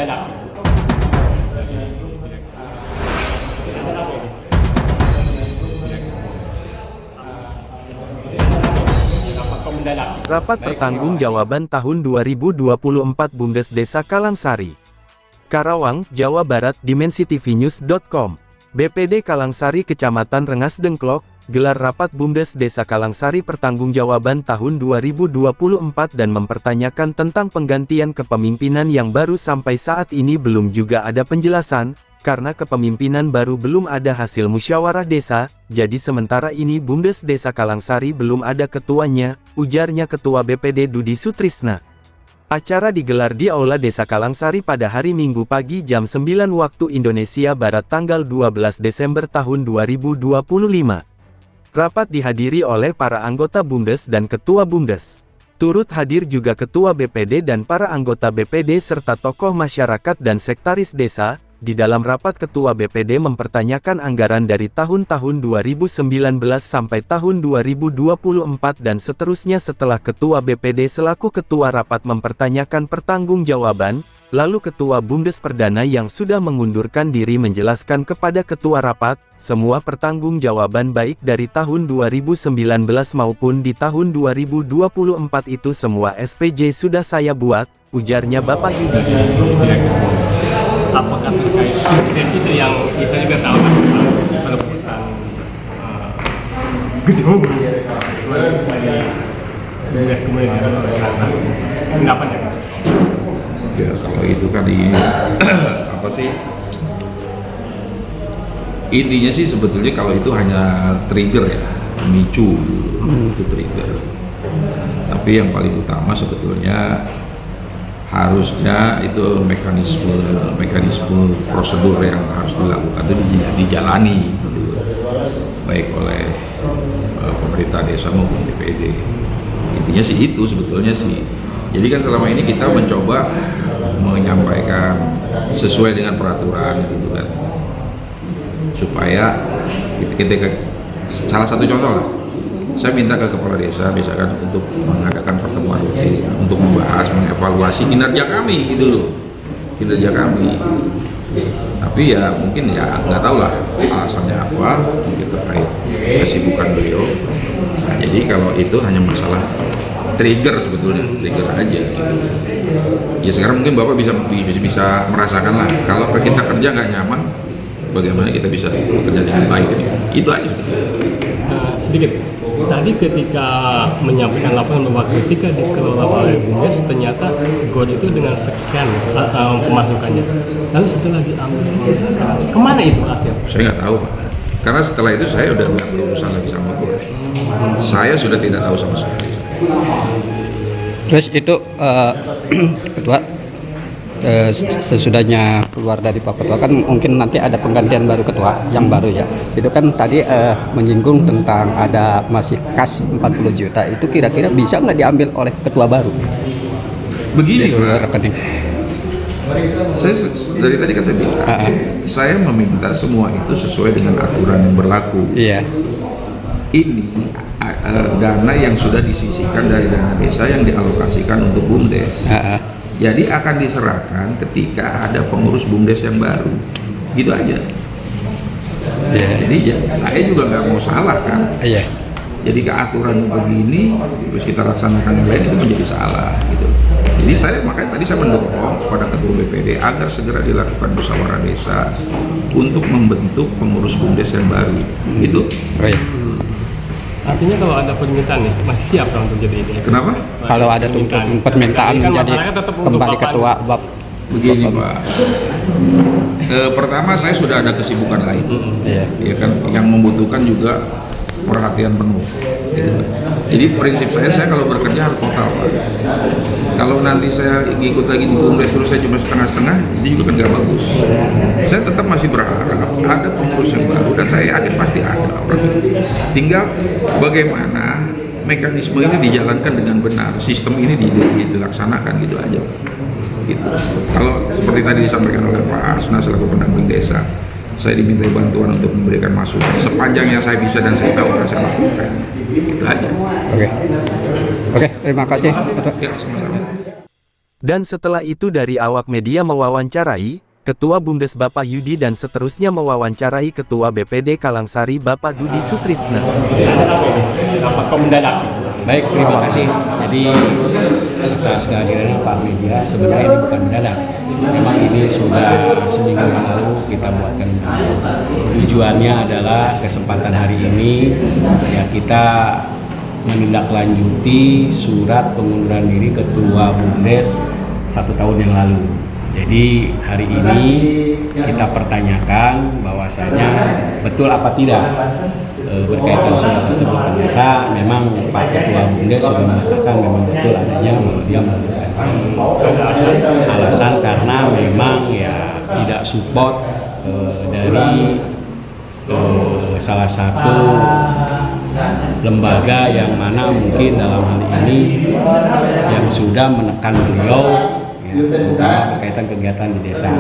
mendadak. Rapat Pertanggungjawaban tahun 2024 BUMDes Desa Kalangsari, Karawang, Jawa Barat. DimensiTVNews.com. BPD Kalangsari Kecamatan Rengas Dengklok, gelar rapat BUMDes Desa Kalangsari Pertanggungjawaban tahun 2024 dan mempertanyakan tentang penggantian kepemimpinan yang baru. Sampai saat ini belum juga ada penjelasan, karena kepemimpinan baru belum ada hasil musyawarah desa, jadi sementara ini BUMDes Desa Kalangsari belum ada ketuanya, ujarnya Ketua BPD Dudi Sutrisna. Acara digelar di Aula Desa Kalangsari pada hari Minggu pagi jam 9 waktu Indonesia Barat tanggal 12 Desember tahun 2025. Rapat dihadiri oleh para anggota BUMDes dan Ketua BUMDes. Turut hadir juga Ketua BPD dan para anggota BPD serta tokoh masyarakat dan sekretaris desa. Di dalam rapat Ketua BPD mempertanyakan anggaran dari tahun-tahun 2019 sampai tahun 2024 dan seterusnya. Setelah Ketua BPD selaku Ketua Rapat mempertanyakan pertanggungjawaban, lalu Ketua BUMDes Perdana yang sudah mengundurkan diri menjelaskan kepada Ketua Rapat, semua pertanggungjawaban baik dari tahun 2019 maupun di tahun 2024 itu semua SPJ sudah saya buat, ujarnya Bapak Yudi. Apakah terkait presiden itu yang saya juga tahu kan perebutan gedung kemudian pendapatnya? Ya kalau itu kan apa sih, intinya sih sebetulnya kalau itu hanya trigger ya, pemicu itu trigger. Tapi yang paling utama sebetulnya harusnya itu mekanisme prosedur yang harus dilakukan itu dijalani gitu, baik oleh pemerintah desa maupun DPD. Intinya sih itu sebetulnya sih. Jadi kan selama ini kita mencoba menyampaikan sesuai dengan peraturan gitu kan, supaya kita salah satu contoh lah, saya minta ke kepala desa misalkan untuk mengadakan pertemuan rutin untuk membahas, mengevaluasi kinerja kami gitu loh, kinerja kami. Tapi ya mungkin ya nggak tahu lah alasannya apa, mungkin terkait kesibukan beliau. Nah, jadi kalau itu hanya masalah trigger sebetulnya, trigger aja. Ya sekarang mungkin Bapak bisa merasakan lah, kalau kita kerja nggak nyaman, bagaimana kita bisa bekerja dengan baik ini. Itu aja. Sedikit. Tadi ketika menyampaikan laporan bahwa ketika dikelola oleh BUMDes ternyata GOR itu dengan sekian pemasukannya. Lalu setelah diambil, kemana itu hasil? Saya nggak tahu Pak. Karena setelah itu saya udah nggak berurusan lagi sama GOR. Saya sudah tidak tahu sama sekali. Terus itu Ketua, sesudahnya keluar dari Pak Ketua kan mungkin nanti ada penggantian baru Ketua yang baru ya. Itu kan tadi menyinggung tentang ada masih kas 40 juta, itu kira-kira bisa nggak diambil oleh Ketua baru? Begini Pak, rekening. Saya dari tadi kan saya bilang, saya meminta semua itu sesuai dengan aturan yang berlaku. Iya. Ini dana yang sudah disisihkan dari dana desa yang dialokasikan untuk BUMDes. Jadi akan diserahkan ketika ada pengurus BUMDes yang baru, gitu aja. Jadi ya, saya juga nggak mau salah kan. Jadi keaturannya begini, terus kita laksanakan yang lain itu menjadi salah, gitu. Jadi makanya tadi saya mendorong kepada Ketua BPD agar segera dilakukan musyawarah desa untuk membentuk pengurus BUMDes yang baru. Itu. Artinya kalau ada permintaan nih, masih siap kan untuk jadi ini? Kenapa? Kalau ada permintaan kan jadi kembali Ketua Bab. Begini Pak, pertama saya sudah ada kesibukan lain, ya kan, yang membutuhkan juga perhatian penuh. Gitu. Jadi prinsip saya kalau bekerja harus total Pak. Kalau nanti saya ikut lagi di BUMDes terus saya cuma setengah-setengah, itu juga kan nggak bagus. Saya tetap masih berharap ada pengurus yang baru dan saya yakin pasti ada orang itu. Tinggal bagaimana mekanisme ini dijalankan dengan benar, sistem ini dilaksanakan gitu aja. Gitu. Kalau seperti tadi disampaikan oleh Pak Asna selaku pendamping desa, saya diminta bantuan untuk memberikan masukan sepanjang yang saya bisa dan saya tahu akan saya lakukan. Itu aja. Oke, terima kasih. Ya, sama-sama. Dan setelah itu dari awak media mewawancarai Ketua Bumdes Bapak Yudi dan seterusnya mewawancarai Ketua BPD Kalangsari Bapak Dudi Sutrisna. Apakah mendadak? Baik, terima kasih. Jadi atas kehadirannya Pak Media, sebenarnya ini bukan mendadak. Memang ini sudah seminggu yang lalu kita buatkan. Tujuannya adalah kesempatan hari ini ya kita menindaklanjuti surat pengunduran diri Ketua Bumdes 1 tahun yang lalu. Jadi hari ini kita pertanyakan bahwasanya betul apa tidak berkaitan surat tersebut. Ternyata memang Pak Ketua Bumdes sudah mengatakan memang betul adanya bahwa dia menggunakan alasan karena memang ya tidak support dari salah satu lembaga yang mana mungkin dalam hal ini yang sudah menekan beliau ya, terutama berkaitan kegiatan di desa.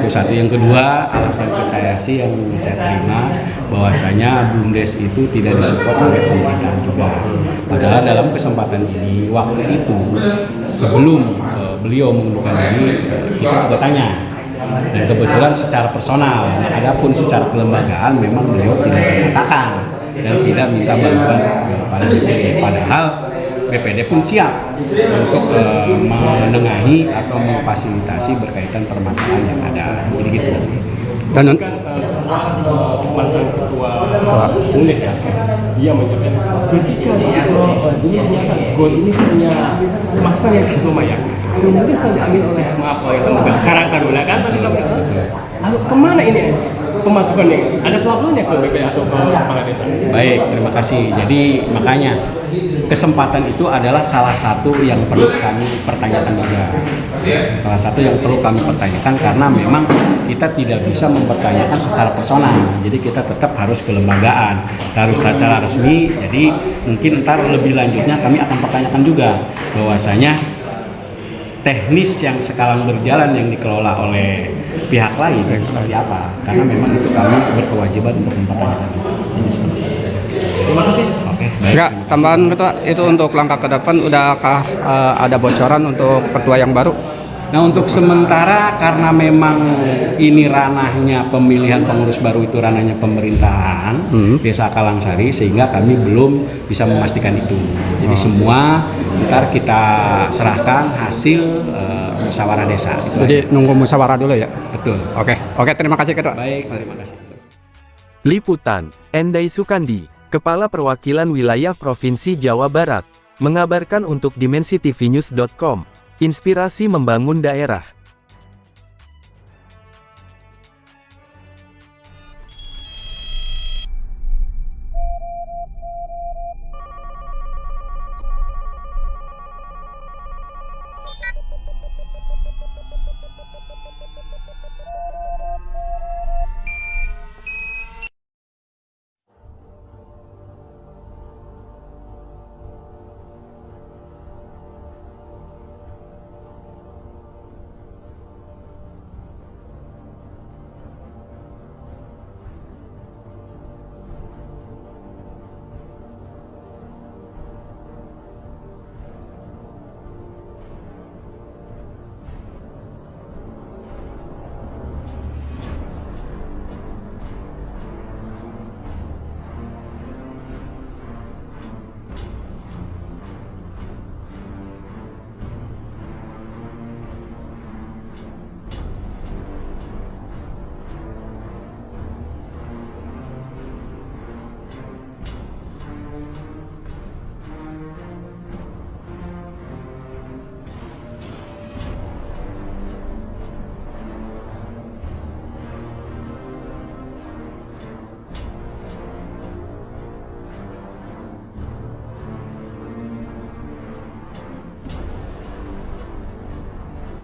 Itu satu. Yang kedua, alasan saya sih yang saya terima bahwasanya Bumdes itu tidak disupport oleh pemerintah juga. Padahal dalam kesempatan ini waktu itu sebelum beliau mengundurkan diri kita juga tanya. Dan kebetulan secara personal, adapun secara kelembagaan memang beliau tidak mengatakan dan tidak minta bantuan kepada BPD. Padahal BPD pun siap untuk menengahi atau memfasilitasi berkaitan permasalahan yang ada. Jadi gitu. Dan mantan ketua Bumdes ya, dia menyebutkan ketika dia ternyata GOL ini punya masukan yang cukup lumayan. Kemudian setelah diambil oleh lembaga karakter kan tadi kamu lalu kemana ini pemasukannya? Ada pelapornya ke BPD atau ke kepala desa? Baik, terima kasih. Jadi makanya kesempatan itu adalah salah satu yang perlu kami pertanyakan juga. Salah satu yang perlu kami pertanyakan karena memang kita tidak bisa mempertanyakan secara personal. Jadi kita tetap harus kelembagaan, harus secara resmi. Jadi mungkin ntar lebih lanjutnya kami akan pertanyakan juga bahwasanya teknis yang sekarang berjalan yang dikelola oleh pihak lain seperti apa, karena memang itu kami berkewajiban untuk mempertanyakan ini seperti itu. Terima kasih. Oke, baik. Enggak, tambahan Ketua, itu untuk langkah ke depan udahkah ada bocoran untuk ketua yang baru? Nah, untuk sementara karena memang ini ranahnya pemilihan pengurus baru itu ranahnya pemerintahan Desa Kalangsari sehingga kami belum bisa memastikan itu. Jadi semua ntar kita serahkan hasil musyawarah desa. Itu Jadi aja. nunggu musyawarah dulu ya? Betul. Oke, terima kasih Ketua. Baik, terima kasih. Liputan, Endai Sukandi, Kepala Perwakilan Wilayah Provinsi Jawa Barat, mengabarkan untuk dimensitivinews.com, inspirasi membangun daerah.